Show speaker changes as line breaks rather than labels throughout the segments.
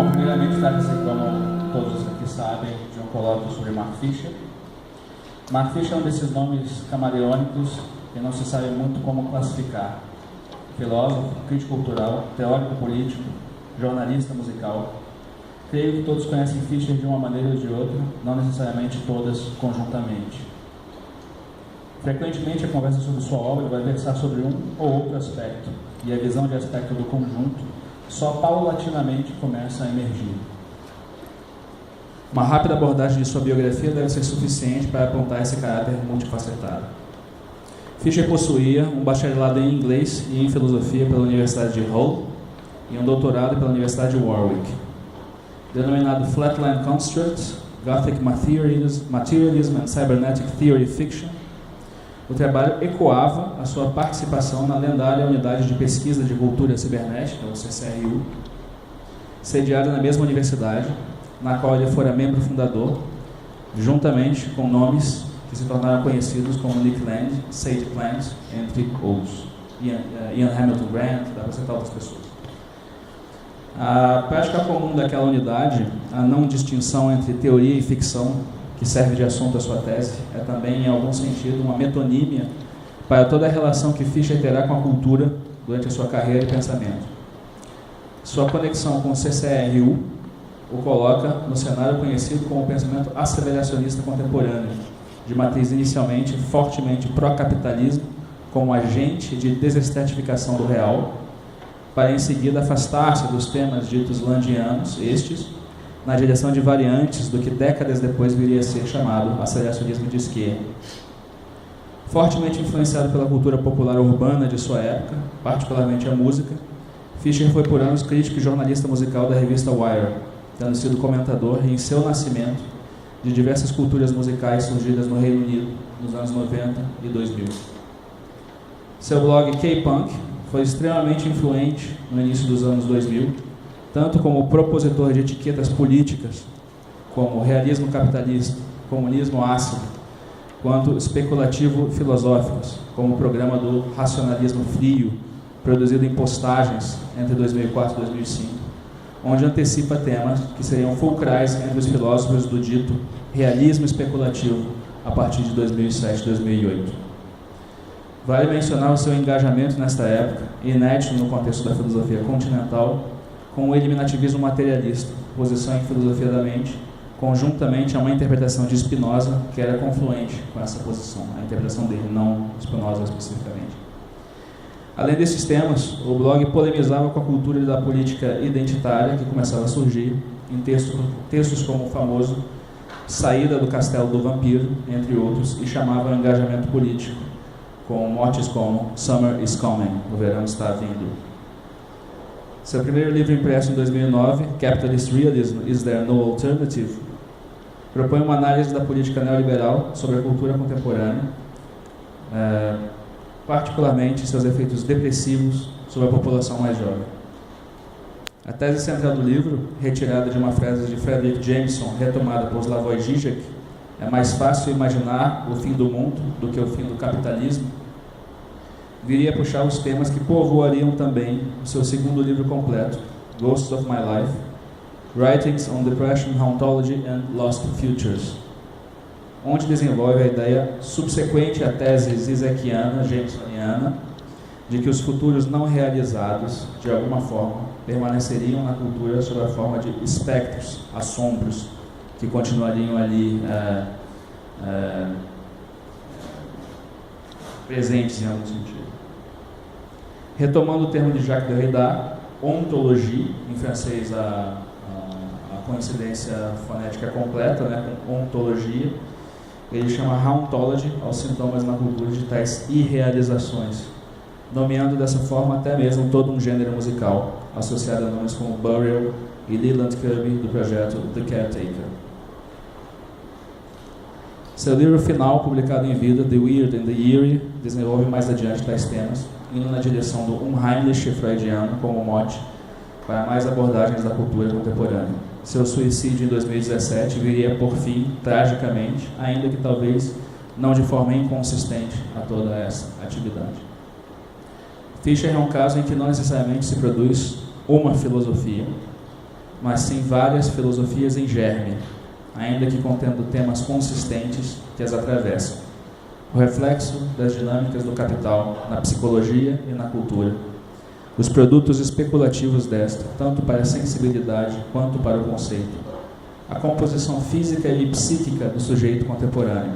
Bom, primeiramente, trata-se, como todos aqui sabem, de um colóquio sobre Mark Fisher. Mark Fisher é um desses nomes camaleônicos que não se sabe muito como classificar. Filósofo, crítico cultural, teórico político, jornalista musical. Creio que todos conhecem Fisher de uma maneira ou de outra, não necessariamente todas conjuntamente. Frequentemente a conversa sobre sua obra vai versar sobre um ou outro aspecto, e a visão de aspecto do conjunto só paulatinamente começa a emergir. Uma rápida abordagem de sua biografia deve ser suficiente para apontar esse caráter multifacetado. Fisher possuía um bacharelado em inglês e em filosofia pela Universidade de Hull e um doutorado pela Universidade de Warwick. Denominado Flatland Construct, Gothic Materialism and Cybernetic Theory Fiction, o trabalho ecoava a sua participação na lendária Unidade de Pesquisa de Cultura Cibernética, ou CCRU, sediada na mesma universidade, na qual ele fora membro fundador, juntamente com nomes que se tornaram conhecidos como Nick Land, Sage Plant, entre outros. Ian Hamilton Grant, dá para citar outras pessoas. A prática comum daquela unidade, a não distinção entre teoria e ficção, que serve de assunto à sua tese, é também, em algum sentido, uma metonímia para toda a relação que Fisher terá com a cultura durante a sua carreira e pensamento. Sua conexão com o CCRU o coloca no cenário conhecido como o pensamento aceleracionista contemporâneo, de matriz inicialmente fortemente pró-capitalismo como agente de desestetificação do real, para em seguida afastar-se dos temas ditos landianos, na direção de variantes do que décadas depois viria a ser chamado aceleracionismo de esquerda. Fortemente influenciado pela cultura popular urbana de sua época, particularmente a música, Fisher foi por anos crítico e jornalista musical da revista Wire, tendo sido comentador em seu nascimento de diversas culturas musicais surgidas no Reino Unido nos anos 90 e 2000. Seu blog K-Punk foi extremamente influente no início dos anos 2000, tanto como propositor de etiquetas políticas, como realismo capitalista, comunismo ácido, quanto especulativo filosóficos, como o programa do Racionalismo Frio, produzido em postagens entre 2004 e 2005, onde antecipa temas que seriam fulcrais entre os filósofos do dito realismo especulativo a partir de 2007 e 2008. Vale mencionar o seu engajamento nesta época, inédito no contexto da filosofia continental, com o eliminativismo materialista, posição em filosofia da mente, conjuntamente a uma interpretação de Spinoza que era confluente com essa posição, a interpretação dele, não Spinoza especificamente. Além desses temas, o blog polemizava com a cultura da política identitária que começava a surgir em textos como o famoso Saída do Castelo do Vampiro, entre outros, e chamava o engajamento político, com motes como Summer is Coming, o verão está vindo. Seu primeiro livro impresso em 2009, Capitalist Realism, Is There No Alternative?, propõe uma análise da política neoliberal sobre a cultura contemporânea, particularmente seus efeitos depressivos sobre a população mais jovem. A tese central do livro, retirada de uma frase de Frederick Jameson, retomada por Slavoj Žižek, é mais fácil imaginar o fim do mundo do que o fim do capitalismo, viria a puxar os temas que povoariam também o seu segundo livro completo, Ghosts of My Life, Writings on Depression, Hauntology and Lost Futures, onde desenvolve a ideia subsequente à tese zizekiana, jamesoniana, de que os futuros não realizados, de alguma forma, permaneceriam na cultura sob a forma de espectros, assombros, que continuariam ali presentes em algum sentido. Retomando o termo de Jacques Derrida, ontologie, em francês a coincidência fonética completa, né, com ontologia, ele chama hauntology aos sintomas na cultura de tais irrealizações, nomeando dessa forma até mesmo todo um gênero musical, associado a nomes como Burial e Leland Kirby, do projeto The Caretaker. Seu livro final, publicado em vida, The Weird and the Eerie, desenvolve mais adiante tais temas, indo na direção do Unheimlich freudiano como mote para mais abordagens da cultura contemporânea. Seu suicídio em 2017 viria por fim, tragicamente, ainda que talvez não de forma inconsistente a toda essa atividade. Fisher é um caso em que não necessariamente se produz uma filosofia, mas sim várias filosofias em germe, ainda que contendo temas consistentes que as atravessam. O reflexo das dinâmicas do capital na psicologia e na cultura. Os produtos especulativos desta, tanto para a sensibilidade quanto para o conceito. A composição física e psíquica do sujeito contemporâneo.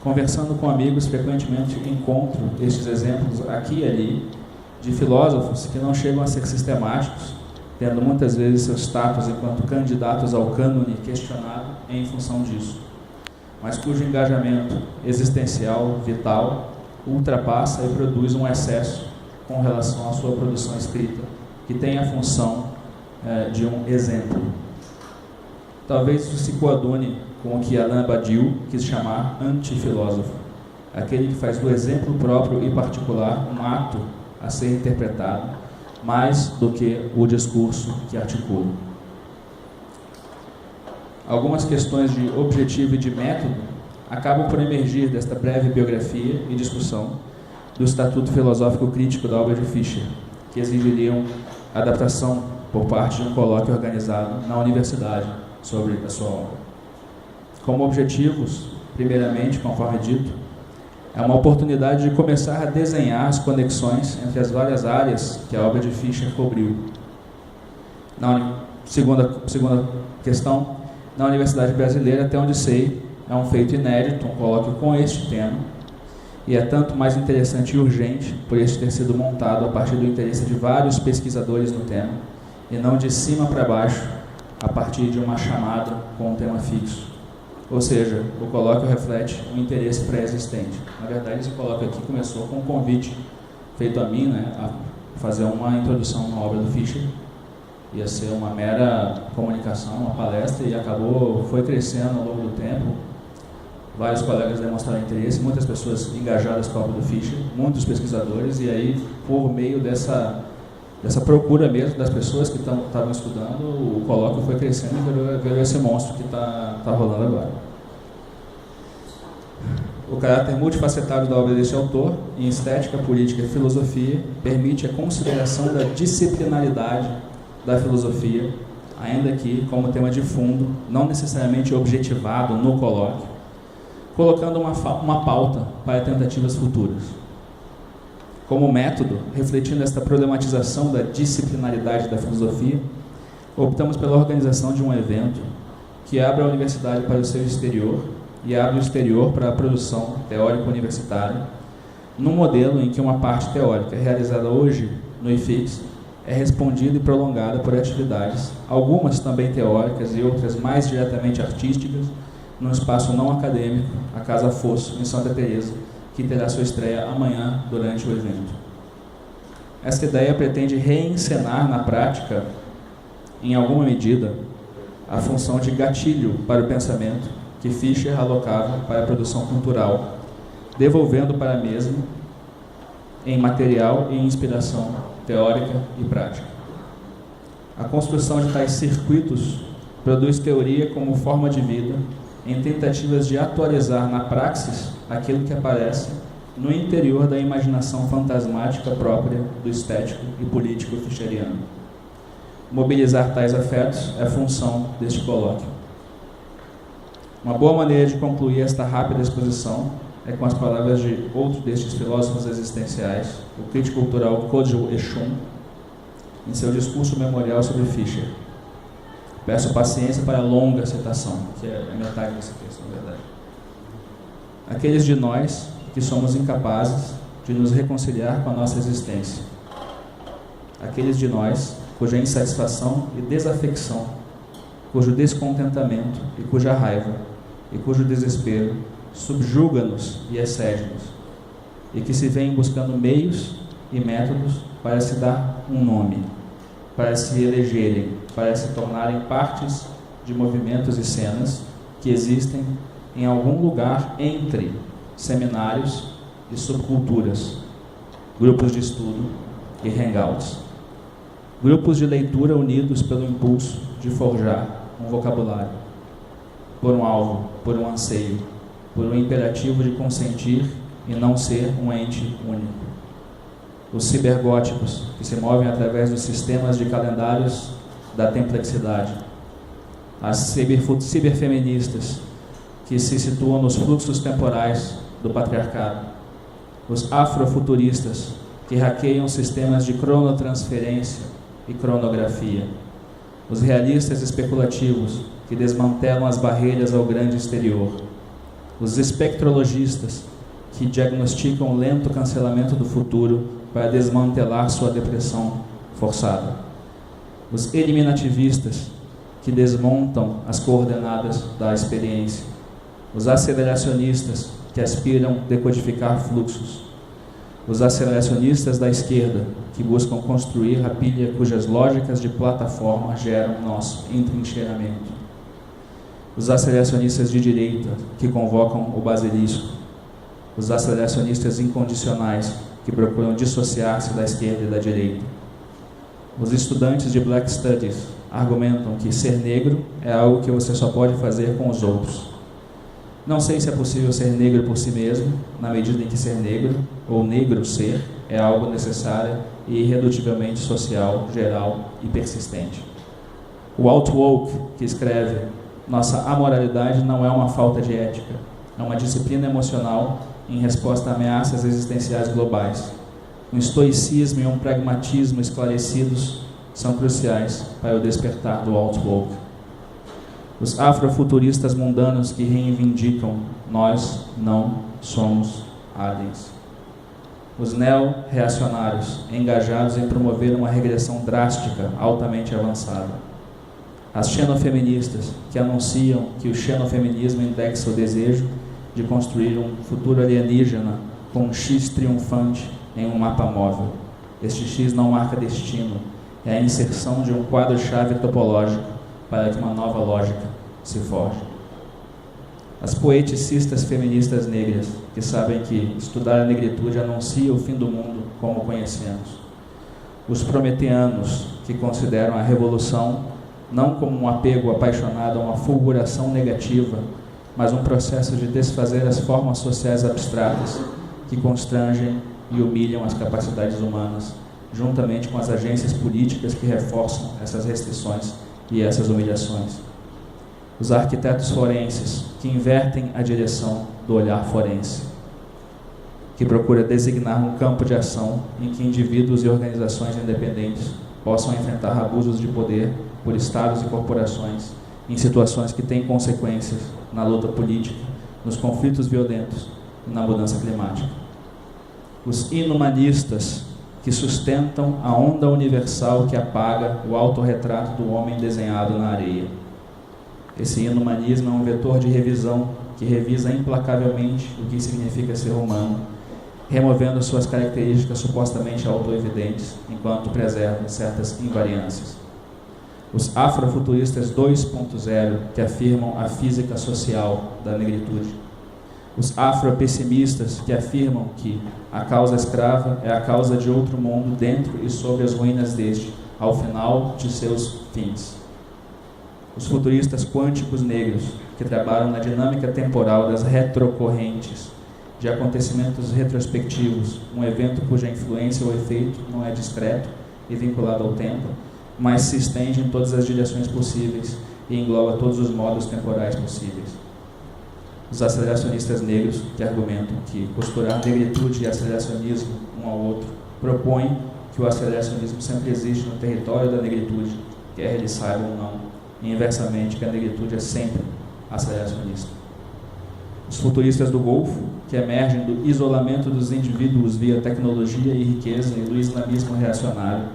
Conversando com amigos, frequentemente encontro estes exemplos aqui e ali de filósofos que não chegam a ser sistemáticos, tendo muitas vezes seus status enquanto candidatos ao cânone questionado em função disso, mas cujo engajamento existencial, vital, ultrapassa e produz um excesso com relação à sua produção escrita, que tem a função de um exemplo. Talvez isso se coadune com o que Alain Badiou quis chamar antifilósofo, aquele que faz do exemplo próprio e particular um ato a ser interpretado, mais do que o discurso que articula. Algumas questões de objetivo e de método acabam por emergir desta breve biografia e discussão do Estatuto Filosófico Crítico da obra de Fischer, que exigiriam adaptação por parte de um colóquio organizado na universidade sobre a sua obra. Como objetivos, primeiramente, conforme dito, é uma oportunidade de começar a desenhar as conexões entre as várias áreas que a obra de Fischer cobriu. Segunda questão, na Universidade Brasileira, até onde sei, é um feito inédito, um colóquio com este tema, e é tanto mais interessante e urgente por este ter sido montado a partir do interesse de vários pesquisadores no tema, e não de cima para baixo, a partir de uma chamada com um tema fixo. Ou seja, o colóquio reflete um interesse pré-existente. Na verdade, esse colóquio aqui começou com um convite feito a mim, a fazer uma introdução na obra do Fischer. Ia ser uma mera comunicação, uma palestra, e foi crescendo ao longo do tempo. Vários colegas demonstraram interesse, muitas pessoas engajadas com a obra do Fischer, muitos pesquisadores, e aí, por meio dessa procura mesmo das pessoas que estavam estudando, o colóquio foi crescendo e virou esse monstro que está rolando agora. O caráter multifacetado da obra deste autor, em estética, política e filosofia, permite a consideração da disciplinaridade da filosofia, ainda que como tema de fundo, não necessariamente objetivado no colóquio, colocando uma pauta para tentativas futuras. Como método, refletindo esta problematização da disciplinaridade da filosofia, optamos pela organização de um evento que abre a universidade para o seu exterior e abre o exterior para a produção teórica universitária, num modelo em que uma parte teórica realizada hoje no IFIX é respondida e prolongada por atividades, algumas também teóricas e outras mais diretamente artísticas, num espaço não acadêmico, a Casa Fosso, em Santa Teresa, que terá sua estreia amanhã durante o evento. Esta ideia pretende reencenar na prática, em alguma medida, a função de gatilho para o pensamento que Fischer alocava para a produção cultural, devolvendo para a mesma em material e inspiração teórica e prática. A construção de tais circuitos produz teoria como forma de vida em tentativas de atualizar na praxis aquilo que aparece no interior da imaginação fantasmática própria do estético e político fischeriano. Mobilizar tais afetos é função deste colóquio. Uma boa maneira de concluir esta rápida exposição é com as palavras de outro destes filósofos existenciais, o crítico cultural Kodjo Eshun, em seu discurso memorial sobre Fischer. Peço paciência para a longa citação, que é metade desse texto, na verdade. Aqueles de nós que somos incapazes de nos reconciliar com a nossa existência. Aqueles de nós cuja insatisfação e desafecção, cujo descontentamento e cuja raiva, e cujo desespero subjuga-nos e excede-nos, e que se vêm buscando meios e métodos para se dar um nome, para se elegerem, para se tornarem partes de movimentos e cenas que existem em algum lugar entre seminários e subculturas, grupos de estudo e hangouts, grupos de leitura unidos pelo impulso de forjar um vocabulário, por um alvo, por um anseio, por um imperativo de consentir e não ser um ente único. Os cibergóticos, que se movem através dos sistemas de calendários da templexidade. As ciberfeministas, que se situam nos fluxos temporais do patriarcado. Os afrofuturistas, que hackeiam sistemas de cronotransferência e cronografia. Os realistas especulativos, que desmantelam as barreiras ao grande exterior. Os espectrologistas, que diagnosticam o lento cancelamento do futuro para desmantelar sua depressão forçada. Os eliminativistas, que desmontam as coordenadas da experiência. Os aceleracionistas, que aspiram decodificar fluxos. Os aceleracionistas da esquerda, que buscam construir a pilha cujas lógicas de plataforma geram nosso entrincheiramento. Os aceleracionistas de direita, que convocam o basilisco. Os aceleracionistas incondicionais, que procuram dissociar-se da esquerda e da direita. Os estudantes de Black Studies argumentam que ser negro é algo que você só pode fazer com os outros. Não sei se é possível ser negro por si mesmo, na medida em que ser negro, ou negro ser, é algo necessário e irredutivelmente social, geral e persistente. O Alt-Woke, que escreve: nossa amoralidade não é uma falta de ética, é uma disciplina emocional em resposta a ameaças existenciais globais. Um estoicismo e um pragmatismo esclarecidos são cruciais para o despertar do Alt-Woke. Os afrofuturistas mundanos que reivindicam: nós não somos aliens. Os neo-reacionários engajados em promover uma regressão drástica, altamente avançada. As xenofeministas que anunciam que o xenofeminismo indexa o desejo de construir um futuro alienígena com um X triunfante em um mapa móvel. Este X não marca destino, é a inserção de um quadro-chave topológico para que uma nova lógica se forje. As poeticistas feministas negras, que sabem que estudar a negritude anuncia o fim do mundo como o conhecemos. Os prometeanos, que consideram a revolução não como um apego apaixonado a uma fulguração negativa, mas um processo de desfazer as formas sociais abstratas que constrangem e humilham as capacidades humanas, juntamente com as agências políticas que reforçam essas restrições e essas humilhações. Os arquitetos forenses, que invertem a direção do olhar forense, que procura designar um campo de ação em que indivíduos e organizações independentes possam enfrentar abusos de poder por estados e corporações em situações que têm consequências na luta política, nos conflitos violentos e na mudança climática. Os inumanistas, que sustentam a onda universal que apaga o autorretrato do homem desenhado na areia. Esse inumanismo é um vetor de revisão que revisa implacavelmente o que significa ser humano, removendo suas características supostamente autoevidentes, enquanto preserva certas invariâncias. Os afrofuturistas 2.0, que afirmam a física social da negritude. Os afropessimistas, que afirmam que a causa escrava é a causa de outro mundo dentro e sobre as ruínas deste, ao final de seus fins. Os futuristas quânticos negros, que trabalham na dinâmica temporal das retrocorrentes, de acontecimentos retrospectivos, um evento cuja influência ou efeito não é discreto e vinculado ao tempo, mas se estende em todas as direções possíveis e engloba todos os modos temporais possíveis. Os aceleracionistas negros, que argumentam que costurar negritude e aceleracionismo um ao outro, propõem que o aceleracionismo sempre existe no território da negritude, quer eles saibam ou não, e inversamente que a negritude é sempre aceleracionista. Os futuristas do Golfo, que emergem do isolamento dos indivíduos via tecnologia e riqueza e do islamismo reacionário,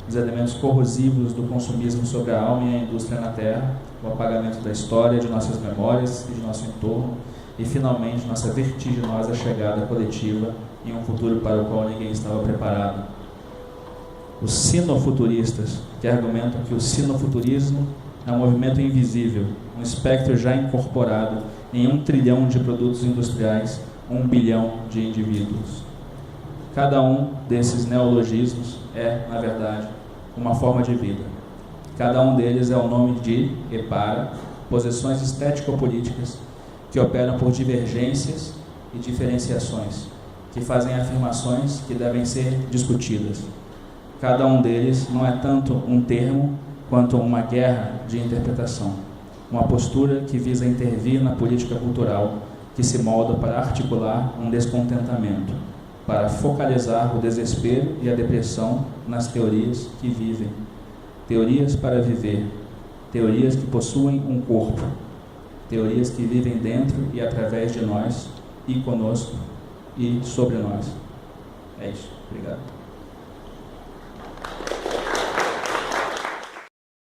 os elementos corrosivos do consumismo sobre a alma e a indústria na Terra, o apagamento da história, de nossas memórias e de nosso entorno, e finalmente nossa vertiginosa chegada coletiva em um futuro para o qual ninguém estava preparado. Os sinofuturistas, que argumentam que o sinofuturismo é um movimento invisível, um espectro já incorporado em 1 trilhão de produtos industriais, 1 bilhão de indivíduos. Cada um desses neologismos é, na verdade, uma forma de vida. Cada um deles é o nome de e para posições estético-políticas que operam por divergências e diferenciações, que fazem afirmações que devem ser discutidas. Cada um deles não é tanto um termo quanto uma guerra de interpretação, uma postura que visa intervir na política cultural, que se molda para articular um descontentamento, para focalizar o desespero e a depressão nas teorias que vivem, teorias para viver, teorias que possuem um corpo, teorias que vivem dentro e através de nós, e conosco, e sobre nós. É isso. Obrigado.